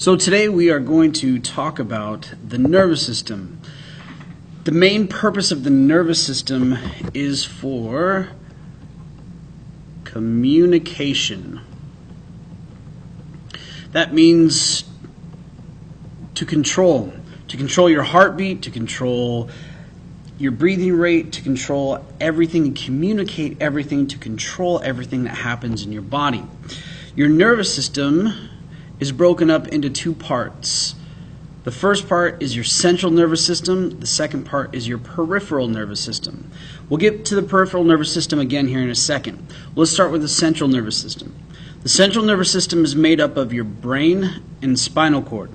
So today we are going to talk about the nervous system. The main purpose of the nervous system is for communication. That means to control your heartbeat, to control your breathing rate, to control everything and communicate everything, to control everything that happens in your body. Your nervous system is broken up into two parts. The first part is your central nervous system. The second part is your peripheral nervous system. We'll get to the peripheral nervous system again here in a second. Let's start with the central nervous system. The central nervous system is made up of your brain and spinal cord.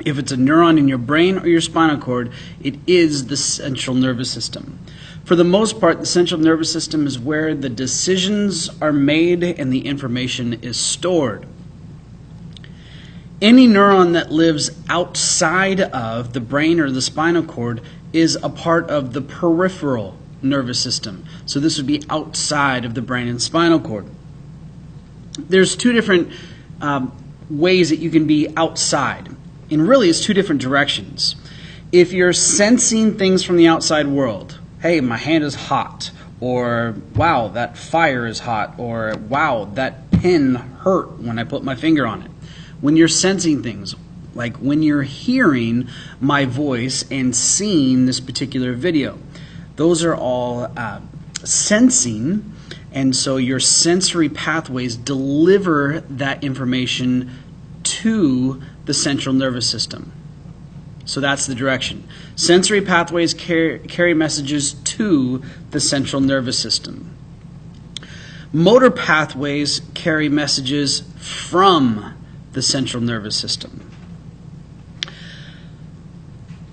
If it's a neuron in your brain or your spinal cord, it is the central nervous system. For the most part, the central nervous system is where the decisions are made and the information is stored. Any neuron that lives outside of the brain or the spinal cord is a part of the peripheral nervous system. So this would be outside of the brain and spinal cord. There's two different ways that you can be outside. And really, it's two different directions. If you're sensing things from the outside world, hey, my hand is hot, or wow, that fire is hot, or wow, that pin hurt when I put my finger on it. When you're sensing things, like when you're hearing my voice and seeing this particular video, those are all sensing, and so your sensory pathways deliver that information to the central nervous system. So that's the direction. Sensory pathways carry messages to the central nervous system. Motor pathways carry messages from the central nervous system.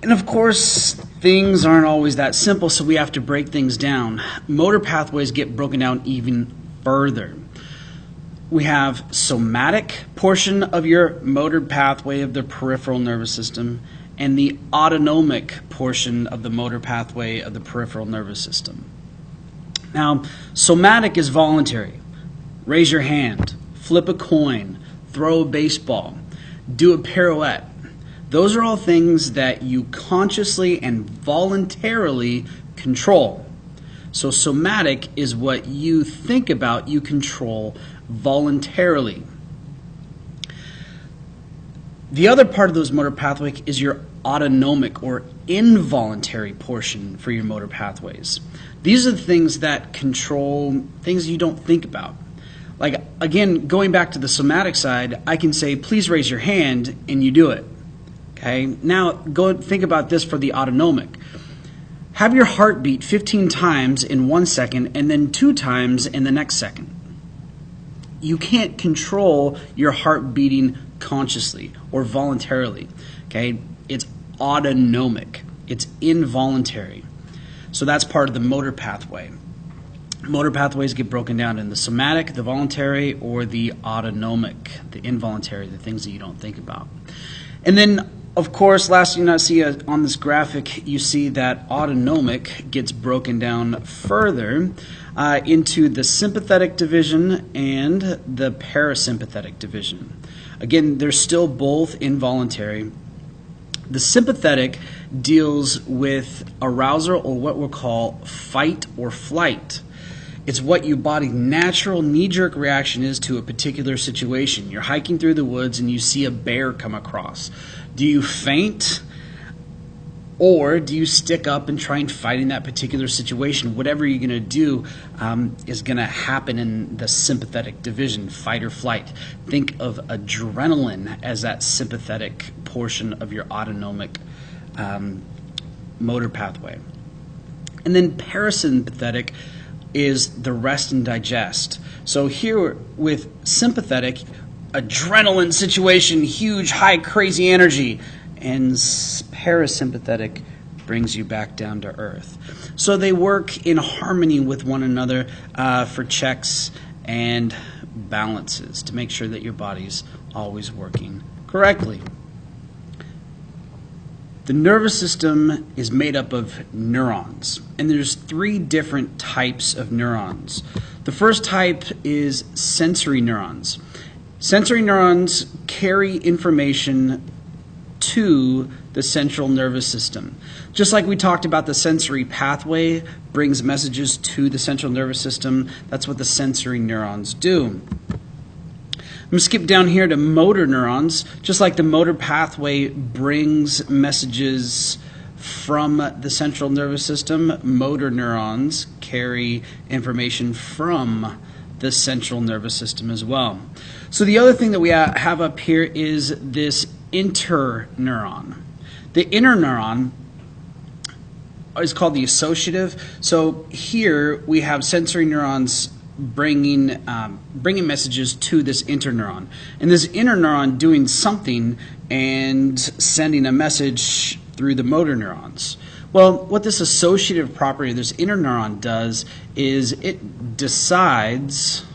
And of course, things aren't always that simple, so we have to break things down. Motor pathways get broken down even further. We have somatic portion of your motor pathway of the peripheral nervous system and the autonomic portion of the motor pathway of the peripheral nervous system. Now, somatic is voluntary. Raise your hand, flip a coin, throw a baseball, do a pirouette. Those are all things that you consciously and voluntarily control. So somatic is what you think about, you control voluntarily. The other part of those motor pathways is your autonomic or involuntary portion for your motor pathways. These are the things that control things you don't think about. Like, again, going back to the somatic side, I can say, please raise your hand, and you do it. Okay? Now, go think about this for the autonomic. Have your heart beat 15 times in 1 second and then 2 times in the next second. You can't control your heart beating consciously or voluntarily. Okay? It's autonomic. It's involuntary. So that's part of the motor pathway. Motor pathways get broken down in the somatic, the voluntary, or the autonomic, the involuntary, the things that you don't think about. And then, of course, last you see on this graphic, you see that autonomic gets broken down further into the sympathetic division and the parasympathetic division. Again, they're still both involuntary. The sympathetic deals with arousal, or what we'll call fight or flight. It's what your body's natural knee-jerk reaction is to a particular situation. You're hiking through the woods and you see a bear come across. Do you faint, or do you stick up and try and fight in that particular situation? Whatever you're going to do is going to happen in the sympathetic division, fight or flight. Think of adrenaline as that sympathetic portion of your autonomic motor pathway. And then parasympathetic is the rest and digest. So here with sympathetic, adrenaline situation, huge, high, crazy energy, and parasympathetic brings you back down to earth. So they work in harmony with one another for checks and balances to make sure that your body's always working correctly. The nervous system is made up of neurons, and there's 3 different types of neurons. The first type is sensory neurons. Sensory neurons carry information to the central nervous system. Just like we talked about, the sensory pathway brings messages to the central nervous system. That's what the sensory neurons do. I'm going to skip down here to motor neurons. Just like the motor pathway brings messages from the central nervous system, motor neurons carry information from the central nervous system as well. So the other thing that we have up here is this interneuron. The interneuron is called the associative. So here we have sensory neurons bringing messages to this interneuron, and this interneuron doing something and sending a message through the motor neurons. Well, what this associative property of this interneuron does is it decides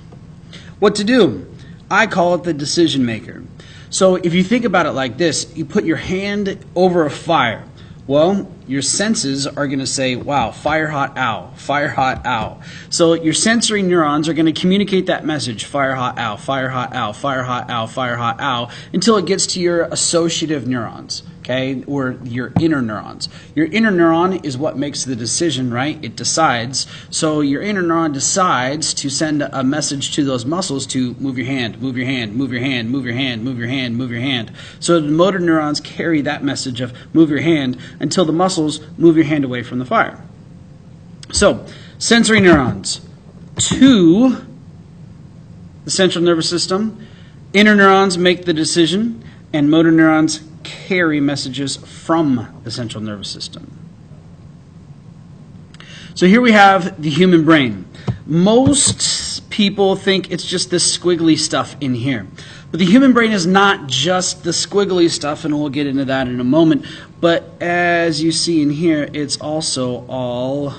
what to do. I call it the decision maker. So if you think about it like this, you put your hand over a fire. Well, your senses are going to say, wow, fire hot, ow, fire hot, ow. So your sensory neurons are going to communicate that message, fire hot, ow, fire hot, ow, fire hot, ow, fire hot, ow, until it gets to your associative neurons, okay, or your inner neurons. Your inner neuron is what makes the decision, right? It decides. So your inner neuron decides to send a message to those muscles to move your hand, move your hand, move your hand, move your hand, move your hand, move your hand. So the motor neurons carry that message of move your hand until the muscles move your hand away from the fire. So sensory neurons to the central nervous system, inner neurons make the decision, and motor neurons carry messages from the central nervous system. So here we have the human brain. Most people think it's just this squiggly stuff in here. But the human brain is not just the squiggly stuff, and we'll get into that in a moment. But as you see in here, it's also all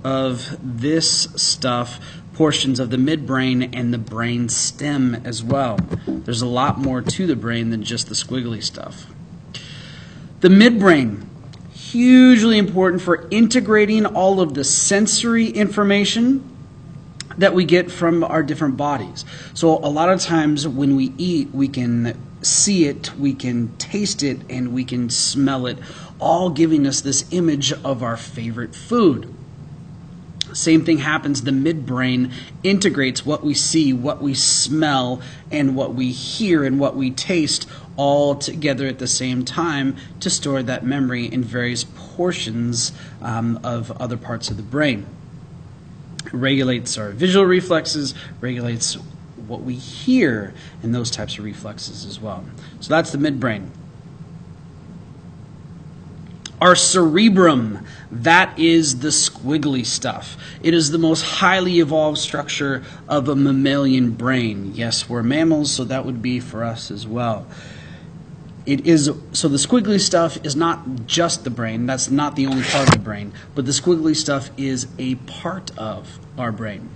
of this stuff, portions of the midbrain and the brain stem as well. There's a lot more to the brain than just the squiggly stuff. The midbrain, hugely important for integrating all of the sensory information that we get from our different bodies. So a lot of times when we eat, we can see it, we can taste it, and we can smell it, all giving us this image of our favorite food. Same thing happens. The midbrain integrates what we see, what we smell, and what we hear and what we taste all together at the same time to store that memory in various portions of other parts of the brain. It regulates our visual reflexes, regulates what we hear, and those types of reflexes as well. So that's the midbrain. Our cerebrum, that is the squiggly stuff. It is the most highly evolved structure of a mammalian brain. Yes, we're mammals, so that would be for us as well. So the squiggly stuff is not just the brain. That's not the only part of the brain. But the squiggly stuff is a part of our brain.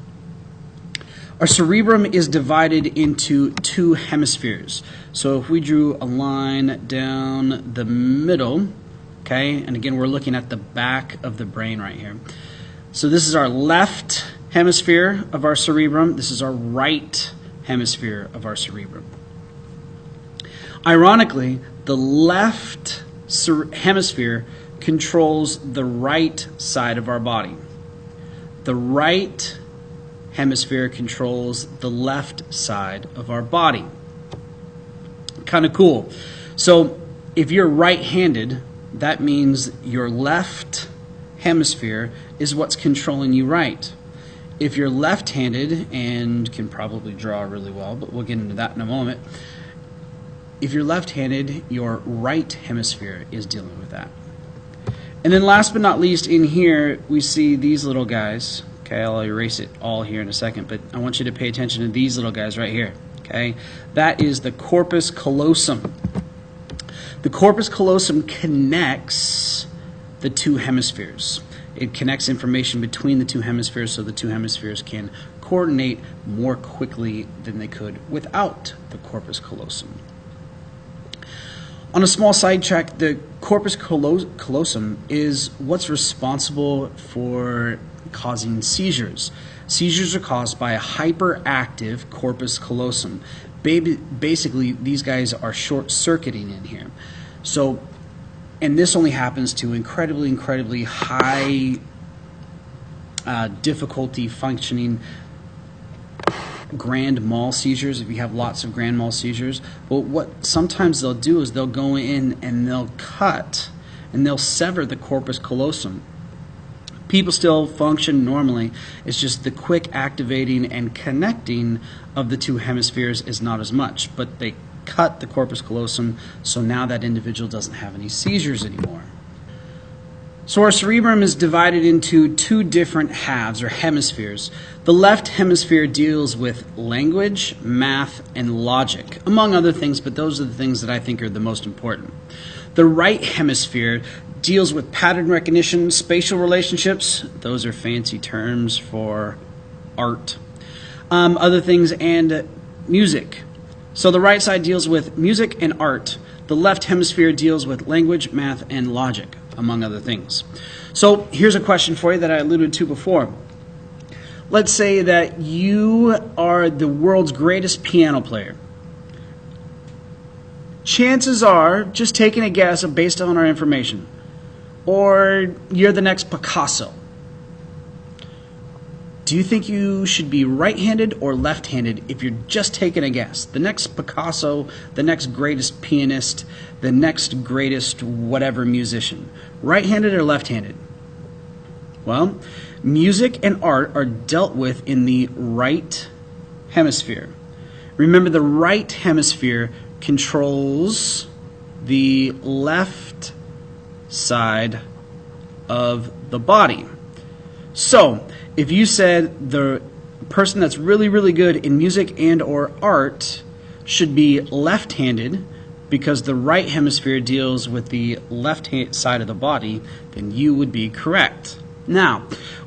Our cerebrum is divided into two hemispheres. So if we drew a line down the middle, okay, and again we're looking at the back of the brain right here. So this is our left hemisphere of our cerebrum. This is our right hemisphere of our cerebrum. Ironically, the left hemisphere controls the right side of our body. The right hemisphere controls the left side of our body. Kind of cool. So if you're right-handed, that means your left hemisphere is what's controlling you right. If you're left-handed, and can probably draw really well, but we'll get into that in a moment. If you're left-handed, your right hemisphere is dealing with that. And then last but not least, in here, we see these little guys. Okay, I'll erase it all here in a second, but I want you to pay attention to these little guys right here. Okay, that is the corpus callosum. The corpus callosum connects the two hemispheres. It connects information between the two hemispheres so the two hemispheres can coordinate more quickly than they could without the corpus callosum. On a small sidetrack, the corpus callosum is what's responsible for causing seizures. Seizures are caused by a hyperactive corpus callosum. basically these guys are short-circuiting in here. So, and this only happens to incredibly high difficulty functioning grand mal seizures, if you have lots of grand mal seizures. But what sometimes they'll do is they'll go in and they'll cut and they'll sever the corpus callosum. People still function normally. It's just the quick activating and connecting of the two hemispheres is not as much. But they cut the corpus callosum, so now that individual doesn't have any seizures anymore. So our cerebrum is divided into two different halves or hemispheres. The left hemisphere deals with language, math, and logic, among other things, but those are the things that I think are the most important. The right hemisphere deals with pattern recognition, spatial relationships, those are fancy terms for art, other things, and music. So the right side deals with music and art. The left hemisphere deals with language, math, and logic, among other things. So here's a question for you that I alluded to before. Let's say that you are the world's greatest piano player. Chances are, just taking a guess based on our information, or you're the next Picasso. Do you think you should be right-handed or left-handed if you're just taking a guess? The next Picasso, the next greatest pianist, the next greatest whatever musician. Right-handed or left-handed? Well, music and art are dealt with in the right hemisphere. Remember, the right hemisphere controls the left side of the body. So, if you said the person that's really good in music and or art should be left-handed because the right hemisphere deals with the left side of the body, then you would be correct. Now,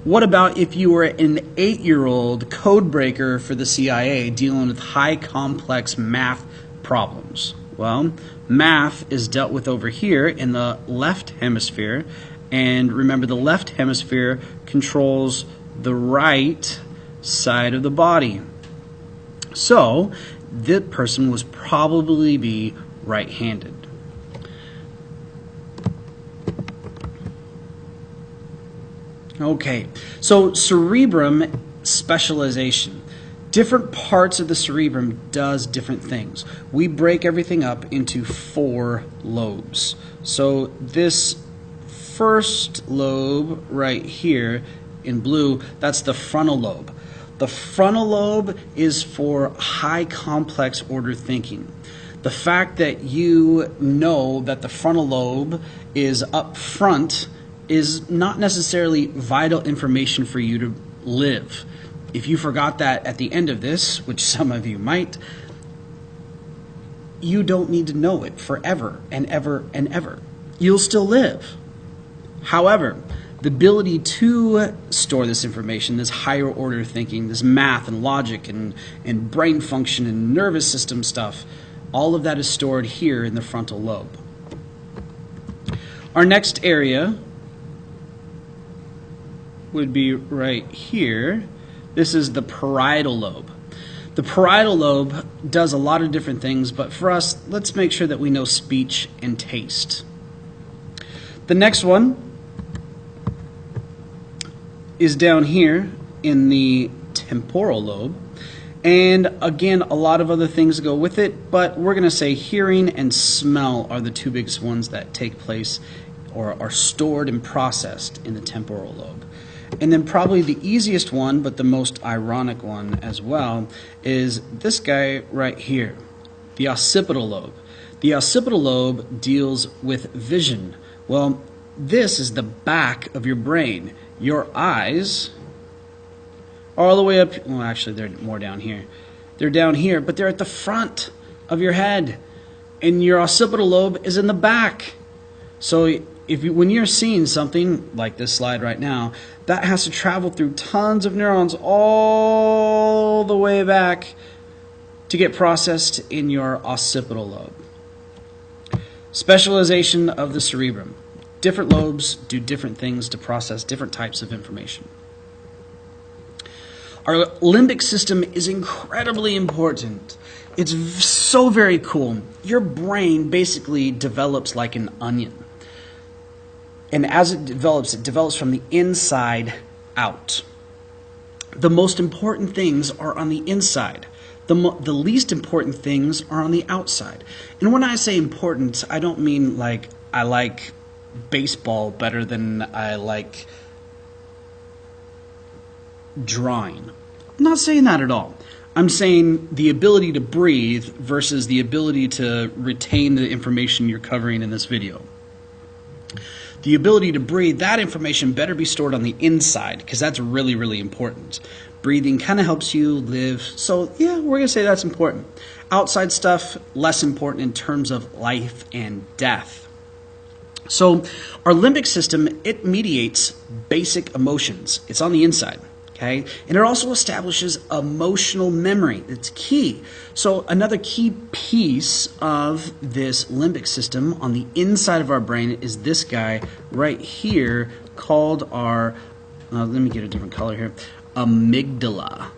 what about if you were an 8-year-old code breaker for the CIA dealing with high complex math problems? Well, math is dealt with over here in the left hemisphere, and remember the left hemisphere controls the right side of the body. So, the person was probably be right-handed. Okay, so cerebrum specialization. Different parts of the cerebrum does different things. We break everything up into 4 lobes. So this first lobe right here in blue, that's the frontal lobe. The frontal lobe is for high complex order thinking. The fact that you know that the frontal lobe is up front is not necessarily vital information for you to live. If you forgot that at the end of this, which some of you might, you don't need to know it forever and ever and ever. You'll still live. However, the ability to store this information, this higher order thinking, this math and logic and brain function and nervous system stuff, all of that is stored here in the frontal lobe. Our next area would be right here. This is the parietal lobe. The parietal lobe does a lot of different things, but for us, let's make sure that we know speech and taste. The next one is down here in the temporal lobe. And again, a lot of other things go with it, but we're going to say hearing and smell are the two biggest ones that take place or are stored and processed in the temporal lobe. And then probably the easiest one, but the most ironic one as well, is this guy right here, the occipital lobe. The occipital lobe deals with vision. Well, this is the back of your brain. Your eyes are all the way up. Well, actually, they're more down here. They're down here, but they're at the front of your head. And your occipital lobe is in the back. So when you're seeing something like this slide right now, that has to travel through tons of neurons all the way back to get processed in your occipital lobe. Specialization of the cerebrum. Different lobes do different things to process different types of information. Our limbic system is incredibly important. It's so very cool. Your brain basically develops like an onion. And as it develops from the inside out. The most important things are on the inside. The least important things are on the outside. And when I say important, I don't mean like I like baseball better than I like drawing. I'm not saying that at all. I'm saying the ability to breathe versus the ability to retain the information you're covering in this video. The ability to breathe, that information better be stored on the inside because that's really, really important. Breathing kind of helps you live. So yeah, we're going to say that's important. Outside stuff, less important in terms of life and death. So our limbic system, it mediates basic emotions. It's on the inside. Okay? And it also establishes emotional memory. It's key. So another key piece of this limbic system on the inside of our brain is this guy right here called our, let me get a different color here, amygdala.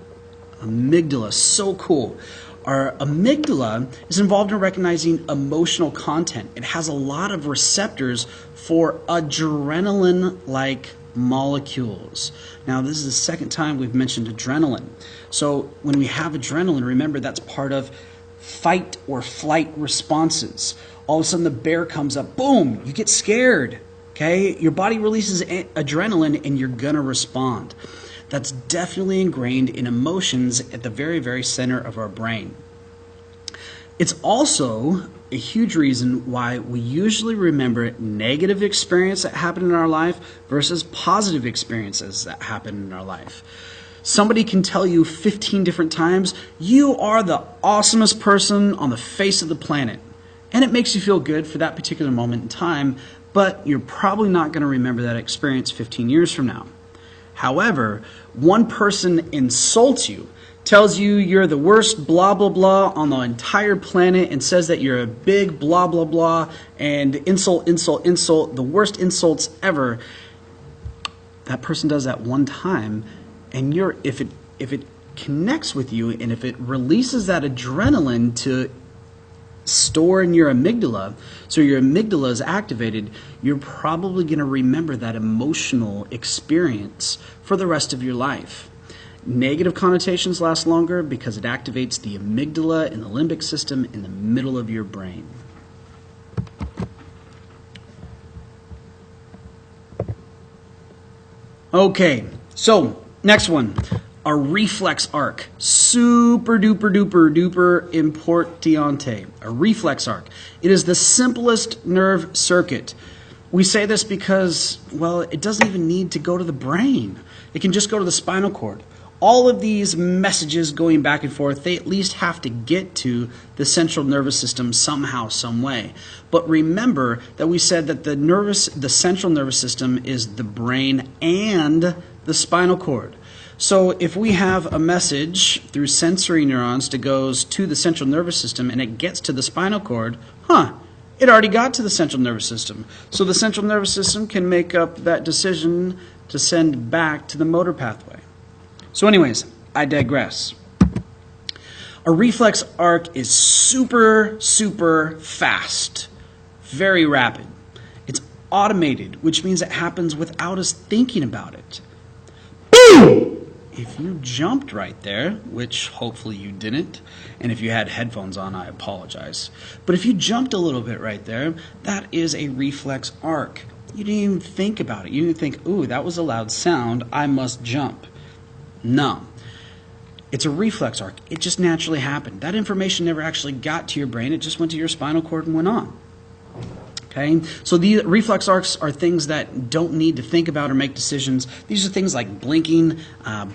Amygdala, so cool. Our amygdala is involved in recognizing emotional content. It has a lot of receptors for adrenaline-like molecules. Now, this is the second time we've mentioned adrenaline. So when we have adrenaline, remember that's part of fight or flight responses. All of a sudden the bear comes up, boom, you get scared. Okay? Your body releases adrenaline and you're going to respond. That's definitely ingrained in emotions at the very, very center of our brain. It's also a huge reason why we usually remember negative experiences that happen in our life versus positive experiences that happen in our life. Somebody can tell you 15 different times, you are the awesomest person on the face of the planet. And it makes you feel good for that particular moment in time, but you're probably not going to remember that experience 15 years from now. However, one person insults you, tells you you're the worst blah blah blah on the entire planet and says that you're a big blah blah blah and insult, the worst insults ever. That person does that one time, and if it connects with you and if it releases that adrenaline to store in your amygdala, so your amygdala is activated, you're probably going to remember that emotional experience for the rest of your life. Negative connotations last longer because it activates the amygdala and the limbic system in the middle of your brain. Okay, so next one, our reflex arc. Super duper duper duper importante. A reflex arc. It is the simplest nerve circuit. We say this because, well, it doesn't even need to go to the brain. It can just go to the spinal cord. All of these messages going back and forth, they at least have to get to the central nervous system somehow, some way. But remember that we said that the central nervous system is the brain and the spinal cord. So if we have a message through sensory neurons that goes to the central nervous system and it gets to the spinal cord, it already got to the central nervous system. So the central nervous system can make up that decision to send back to the motor pathway. So anyways, I digress. A reflex arc is super, super fast, very rapid. It's automated, which means it happens without us thinking about it. Boom! If you jumped right there, which hopefully you didn't, and if you had headphones on, I apologize. But if you jumped a little bit right there, that is a reflex arc. You didn't even think about it. You didn't think, ooh, that was a loud sound, I must jump. No. It's a reflex arc. It just naturally happened. That information never actually got to your brain. It just went to your spinal cord and went on. Okay? So the reflex arcs are things that don't need to think about or make decisions. These are things like blinking,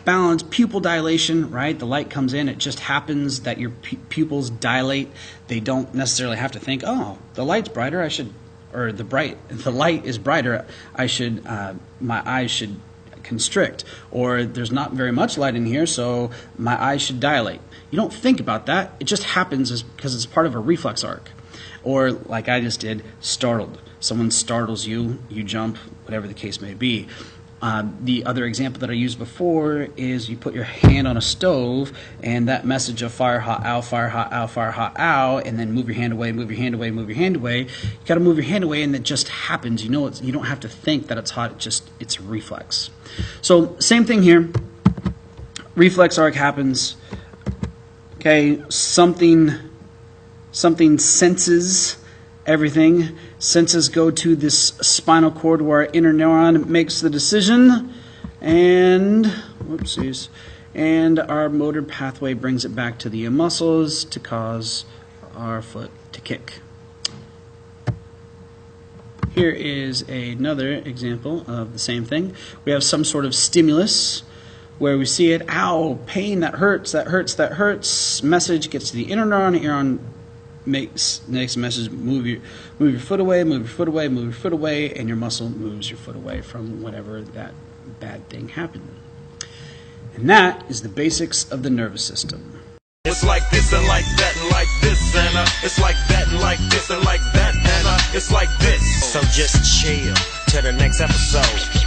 balance, pupil dilation, right? The light comes in. It just happens that your pupils dilate. They don't necessarily have to think, oh, the light's brighter, I should, or the light is brighter, my eyes should constrict, or there's not very much light in here, so my eyes should dilate. You don't think about that. It just happens because it's part of a reflex arc. Or, like I just did, startled. Someone startles you, you jump, whatever the case may be. The other example that I used before is you put your hand on a stove and that message of fire hot ow, fire hot ow, fire hot ow, and then move your hand away, move your hand away, move your hand away. You got to move your hand away, and it just happens. You know, you don't have to think that it's hot. It's a reflex. So same thing here. Reflex arc happens. Okay, something senses everything. Senses go to this spinal cord where our inner neuron makes the decision, and whoopsies, and our motor pathway brings it back to the muscles to cause our foot to kick. Here is another example of the same thing. We have some sort of stimulus where we see it, ow, pain, that hurts, that hurts, that hurts. Message gets to the inner neuron. Neuron makes a message, move your foot away, move your foot away, move your foot away, and your muscle moves your foot away from whatever that bad thing happened. And that is the basics of the nervous system. It's like this and like that and like this and it's like that and like this and like that and it's like this. So just chill till the next episode.